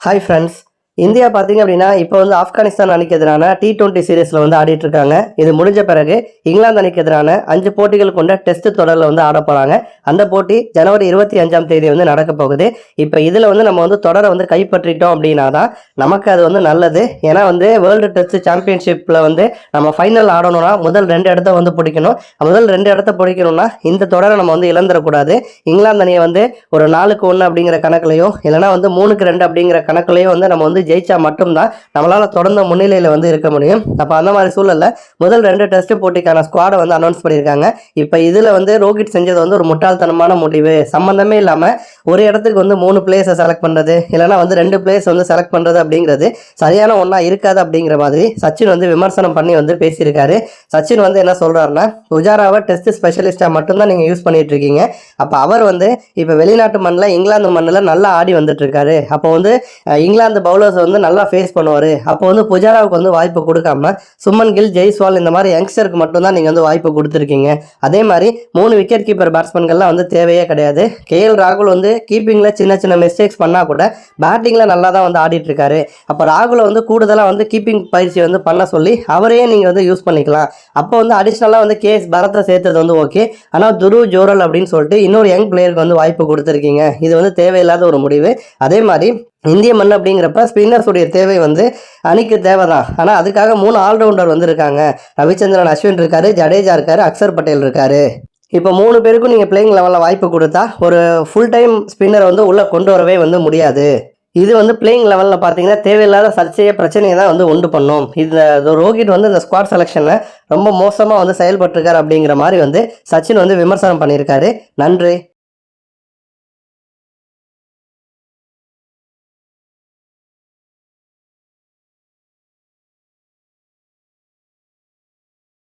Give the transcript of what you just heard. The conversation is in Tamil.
ஹாய் ஃப்ரெண்ட்ஸ், இந்தியா பார்த்தீங்க அப்படின்னா இப்போ வந்து ஆப்கானிஸ்தான் அணிக்கு எதிரான T20 சீரீஸில் வந்து ஆடிட்டு இருக்காங்க. இது முடிஞ்ச பிறகு இங்கிலாந்து அணிக்கு எதிரான 5 போட்டிகள் கொண்ட டெஸ்ட் தொடரில் வந்து ஆட போகிறாங்க. அந்த போட்டி ஜனவரி 25ஆம் தேதி வந்து நடக்க போகுது. இப்போ இதில் வந்து நம்ம வந்து தொடரை வந்து கைப்பற்றிட்டோம் அப்படின்னா தான் நமக்கு அது வந்து நல்லது. ஏன்னா வந்து வேர்ல்டு டெஸ்ட் சாம்பியன்ஷிப்பில் வந்து நம்ம ஃபைனல் ஆடணும்னா முதல் 2 இடத்த வந்து பிடிக்கணும். முதல் 2 இடத்த பிடிக்கணும்னா இந்த தொடரை நம்ம வந்து இழந்துடக்கூடாது. இங்கிலாந்து அணியை வந்து ஒரு 4-1 அப்படிங்கிற கணக்குலையோ இல்லைனா வந்து 3-2 அப்படிங்கிற கணக்குலையோ வந்து நம்ம வந்து ஜெயிச்சா மட்டும்தான் நம்மளால தொடர்ந்து முன்னிலையில் வந்து இருக்க முடியும். அப்போ அந்த மாதிரி சூழல்ல முதல் 2 டெஸ்ட் போட்டிக்கான ஸ்குவாடை வந்து அனௌன்ஸ் பண்ணியிருக்காங்க. இப்போ இதில் வந்து ரோஹித் செஞ்சது வந்து ஒரு முட்டாள்தனமான முடிவு. சம்பந்தமே இல்லாமல் ஒரு இடத்துக்கு வந்து 3 பிளேயர்ஸை செலக்ட் பண்ணுறது இல்லைனா வந்து 2 பிளேயர்ஸ் வந்து செலக்ட் பண்ணுறது அப்படிங்கிறது சரியான ஒன்றா இருக்காது அப்படிங்கிற மாதிரி சச்சின் வந்து விமர்சனம் பண்ணி வந்து பேசியிருக்காரு. சச்சின் வந்து என்ன சொல்கிறாருன்னா, புஜாராவை டெஸ்ட் ஸ்பெஷலிஸ்ட்டாக மட்டும்தான் நீங்கள் யூஸ் பண்ணிட்டு இருக்கீங்க. அப்போ அவர் வந்து இப்போ வெளிநாட்டு மண்ணில் இங்கிலாந்து மண்ணில் நல்லா ஆடி வந்துட்டு இருக்காரு. அப்போ வந்து இங்கிலாந்து பவுலர்ஸ் வந்து நல்லா ஃபேஸ் பண்ணுவார். அப்போ வந்து புஜாராவுக்கு வந்து வாய்ப்பு கொடுக்காம சுமன் கில், ஜெய்ஸ்வால் இந்த மாதிரி யங்ஸ்டருக்கு மட்டும்தான் நீங்கள் வந்து வாய்ப்பு கொடுத்துருக்கீங்க. அதே மாதிரி 3 விக்கெட் கீப்பர் பேட்ஸ்மேன்கள்லாம் வந்து தேவையே கிடையாது. KL ராகுல் வந்து கீப்பிங்கில் சின்ன சின்ன மிஸ்டேக்ஸ் பண்ணால் கூட பேட்டிங்கில் நல்லா தான் வந்து ஆடிட்டு இருக்காரு. அப்போ ராகுலை வந்து கூடுதலாக வந்து கீப்பிங் பயிற்சி வந்து பண்ண சொல்லி அவரையே நீங்கள் வந்து யூஸ் பண்ணிக்கலாம். அப்போ வந்து அடிஷ்னலாக வந்து KS பரத்தை சேர்த்தது வந்து ஓகே. ஆனால் துருவ் ஜோரல் அப்படின்னு சொல்லிட்டு இன்னொரு யங் பிளேயருக்கு வந்து வாய்ப்பு கொடுத்துருக்கீங்க. இது வந்து தேவையில்லாத ஒரு முடிவு. அதே மாதிரி இந்திய மண் அப்படிங்கிறப்ப ஸ்பின்னர்ஸுடைய தேவை வந்து அணிக்கு தேவை தான். ஆனால் அதுக்காக 3 ஆல்ரவுண்டர் வந்து இருக்காங்க. ரவிச்சந்திரன் அஸ்வின் இருக்காரு, ஜடேஜா இருக்காரு, அக்சர் பட்டேல் இருக்காரு. இப்போ 3 பேருக்கும் நீங்கள் பிளேயிங் லெவலில் வாய்ப்பு கொடுத்தா ஒரு ஃபுல் டைம் ஸ்பின்னர் வந்து உள்ளே கொண்டு வரவே வந்து முடியாது. இது வந்து பிளேயிங் லெவலில் பார்த்தீங்கன்னா தேவையில்லாத சர்ச்சையை பிரச்சனையை தான் வந்து உண்டு பண்ணும். இந்த ரோஹித் வந்து இந்த ஸ்குவாட் செலெக்ஷனில் ரொம்ப மோசமாக வந்து செயல்பட்டிருக்காரு அப்படிங்கிற மாதிரி வந்து சச்சின் வந்து விமர்சனம் பண்ணியிருக்காரு. நன்றி.